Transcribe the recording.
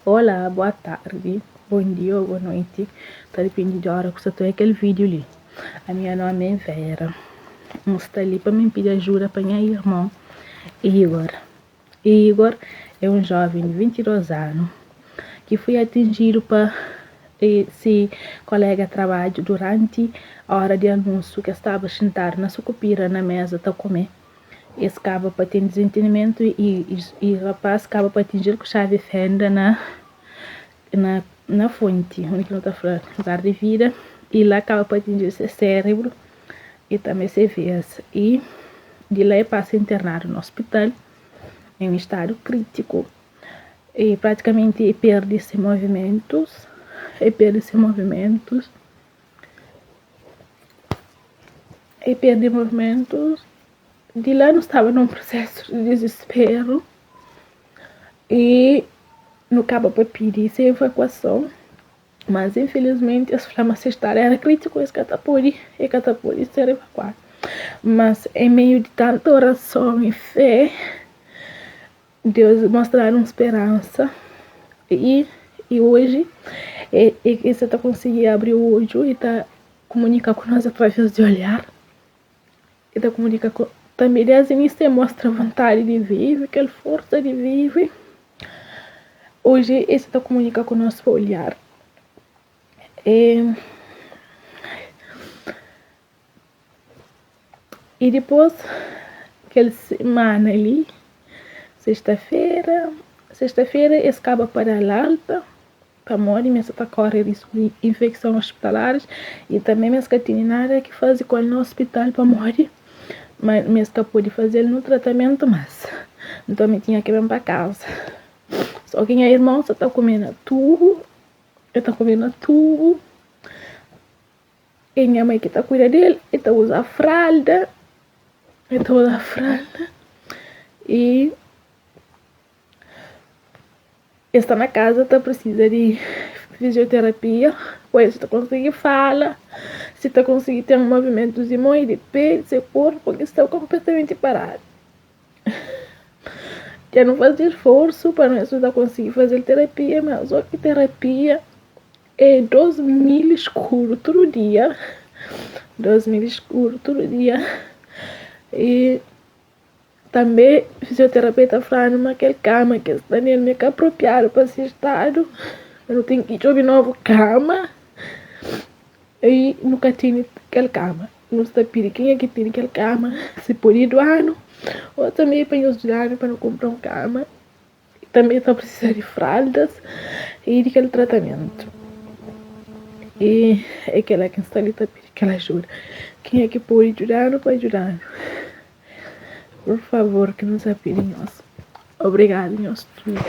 Olá, boa tarde, bom dia ou boa noite. Tá dependendo da hora que você tem aquele vídeo ali. A minha nome é Vera. Eu estou ali para me pedir ajuda para minha irmã Igor. Igor é um jovem de 22 anos que foi atingido por esse colega de trabalho durante a hora de almoço, que estava sentado na sucupira na mesa para comer. Esse acaba para ter desentendimento e o rapaz acaba para atingir com chave de fenda na fonte, onde não está falando lugar de vida, e lá acaba para atingir seu cérebro e também seu veias. E de lá passa internado no hospital em um estado crítico. E praticamente perde seus movimentos. De lá não estava num processo de desespero e não acaba para pedir sem evacuação, mas infelizmente as farmácias eram críticas que pode ser evacuado. Mas em meio de tanta oração e fé, Deus mostraram esperança e hoje você está conseguindo abrir o olho e está comunicar com nós através de olhar e está comunicar com também desde o início mostra vontade de viver, aquela força de viver. Hoje esse está comunicando com o nosso olhar. E depois aquela semana ali, sexta-feira escapa para a alta, para morrer, mas está correndo risco de infecção hospitalares e também mas que tem nada que fazer com ele no hospital para morrer. Mas que pode fazer no tratamento, mas então me tinha que ir para casa. Só que minha irmã só está comendo tudo. E minha mãe que está cuidando dele, está usando fralda. E está na casa, está precisa de fisioterapia. Pois está conseguindo falar. Se está conseguindo ter um movimento de mão e de pé, de seu corpo, porque está completamente parado. Já não faz esforço para não ajudar a conseguir fazer terapia, mas só que terapia é 2.000 escuro todo dia. 2.000 escuro todo dia. E também o fisioterapeuta falando naquela cama que está nele meio que apropriado para esse estado. Eu não tenho que ir de novo cama. E nunca tinha aquela cama. Não está pedindo quem é que tem aquela cama. Se por ir do ano. Ou também para ajudar para não comprar uma cama. E também está precisando de fraldas e de aquele tratamento. E é aquela que está ali para pedir aquela ajuda. Quem é que pode ajudar, não pode ajudar. Por favor, que nos apire nós. Obrigado, nós tudo.